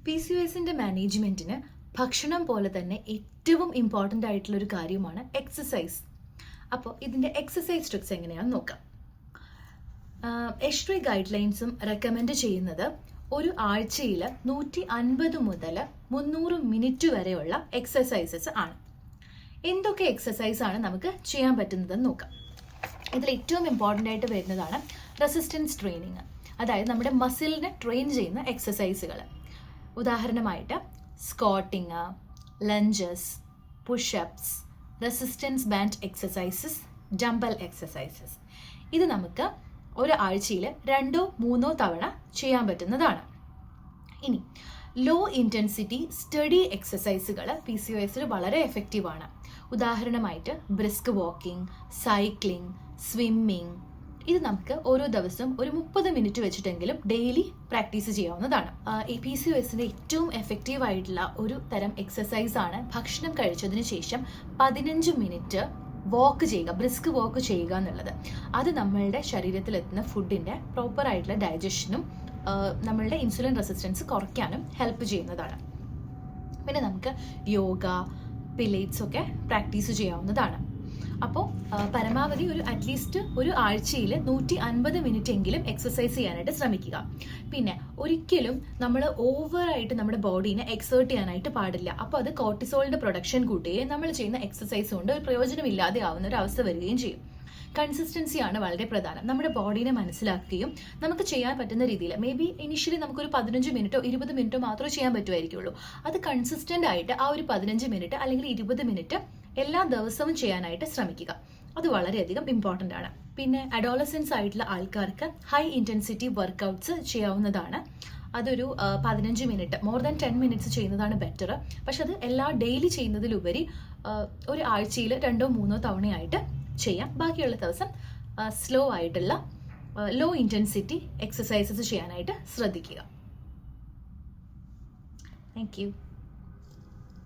PCOSന്റെ മാനേജ്മെന്റിന് ഭക്ഷണം പോലെ തന്നെ ഏറ്റവും ഇമ്പോർട്ടൻ്റ് ആയിട്ടുള്ളൊരു കാര്യമാണ് എക്സസൈസ്. അപ്പോൾ ഇതിൻ്റെ എക്സസൈസ് ട്രിക്സ് എങ്ങനെയാണെന്ന് നോക്കാം. H3 ഗൈഡ് ലൈൻസും റെക്കമെൻഡ് ചെയ്യുന്നത് ഒരു ആഴ്ചയിൽ 150 മുതൽ 300 മിനിറ്റ് വരെയുള്ള എക്സസൈസസ് ആണ്. എന്തൊക്കെ എക്സസൈസ് ആണ് നമുക്ക് ചെയ്യാൻ പറ്റുന്നതെന്ന് നോക്കാം. ഇതിൽ ഏറ്റവും ഇമ്പോർട്ടൻ്റ് ആയിട്ട് വരുന്നതാണ് റെസിസ്റ്റൻസ് ട്രെയിനിങ്, അതായത് നമ്മുടെ മസിലിനെ ട്രെയിൻ ചെയ്യുന്ന എക്സസൈസുകൾ. ഉദാഹരണമായിട്ട് squatting, lunges, pushups, resistance band exercises, dumbbell exercises. ഇത് നമുക്ക് ഒരു ആഴ്ചയിൽ 2-3 തവണ ചെയ്യാൻ പറ്റുന്നതാണ്. ഇനി ലോ ഇൻറ്റൻസിറ്റി സ്റ്റഡി എക്സസൈസുകൾ PCOSൽ വളരെ എഫക്റ്റീവാണ്. ഉദാഹരണമായിട്ട് ബ്രിസ്ക് വാക്കിംഗ്, സൈക്ലിംഗ്, സ്വിമ്മിങ്. ഇത് നമുക്ക് ഓരോ ദിവസവും ഒരു 30 മിനിറ്റ് വെച്ചിട്ടെങ്കിലും ഡെയിലി പ്രാക്ടീസ് ചെയ്യാവുന്നതാണ്. ഈ PCOSന്റെ ഏറ്റവും എഫക്റ്റീവ് ആയിട്ടുള്ള ഒരു തരം എക്സസൈസ് ആണ് ഭക്ഷണം കഴിച്ചതിന് ശേഷം 15 മിനിറ്റ് വാക്ക് ചെയ്യുക, ബ്രിസ്ക് വാക്ക് ചെയ്യുക എന്നുള്ളത്. അത് നമ്മളുടെ ശരീരത്തിലെത്തുന്ന ഫുഡിൻ്റെ പ്രോപ്പർ ആയിട്ടുള്ള ഡൈജഷനും നമ്മളുടെ ഇൻസുലിൻ റെസിസ്റ്റൻസ് കുറയ്ക്കാനും ഹെൽപ്പ് ചെയ്യുന്നതാണ്. പിന്നെ നമുക്ക് യോഗ, പിലേറ്റ്സ് ഒക്കെ പ്രാക്ടീസ് ചെയ്യാവുന്നതാണ്. അപ്പോൾ പരമാവധി അറ്റ്ലീസ്റ്റ് ഒരു ആഴ്ചയിൽ 150 മിനിറ്റ് എങ്കിലും എക്സസൈസ് ചെയ്യാനായിട്ട് ശ്രമിക്കുക. പിന്നെ ഒരിക്കലും നമ്മൾ ഓവറായിട്ട് നമ്മുടെ ബോഡീനെ എക്സേർട്ട് ചെയ്യാനായിട്ട് പാടില്ല. അപ്പോൾ അത് കോർട്ടിസോളിൻ്റെ പ്രൊഡക്ഷൻ കൂട്ടുകയും നമ്മൾ ചെയ്യുന്ന എക്സസൈസ് കൊണ്ട് ഒരു പ്രയോജനമില്ലാതെ ആവുന്ന ഒരു അവസ്ഥ വരികയും ചെയ്യും. കൺസിസ്റ്റൻസിയാണ് വളരെ പ്രധാനം. നമ്മുടെ ബോഡീനെ മനസ്സിലാക്കുകയും നമുക്ക് ചെയ്യാൻ പറ്റുന്ന രീതിയിൽ, മേ ബി ഇനിഷ്യലി നമുക്കൊരു 15 മിനിറ്റോ 20 മിനിറ്റോ മാത്രമേ ചെയ്യാൻ പറ്റുമായിരിക്കുള്ളൂ. അത് കൺസിസ്റ്റൻ്റ് ആയിട്ട് ആ ഒരു 15 മിനിറ്റ് അല്ലെങ്കിൽ 20 മിനിറ്റ് എല്ലാ ദിവസവും ചെയ്യാനായിട്ട് ശ്രമിക്കുക. അത് വളരെയധികം ഇമ്പോർട്ടൻ്റ് ആണ്. പിന്നെ അഡോളസൻസ് ആയിട്ടുള്ള ആൾക്കാർക്ക് ഹൈ ഇൻറ്റൻസിറ്റി വർക്കൗട്ട്സ് ചെയ്യാവുന്നതാണ്. അതൊരു 15 മിനിറ്റ്, മോർ ദാൻ 10 മിനിറ്റ്സ് ചെയ്യുന്നതാണ് ബെറ്റർ. പക്ഷെ അത് ഡെയിലി ചെയ്യുന്നതിലുപരി ഒരു ആഴ്ചയിൽ 2-3 തവണയായിട്ട് ചെയ്യാം. ബാക്കിയുള്ള ദിവസം സ്ലോ ആയിട്ടുള്ള ലോ ഇൻറ്റൻസിറ്റി എക്സസൈസസ് ചെയ്യാനായിട്ട് ശ്രദ്ധിക്കുക. Thank you.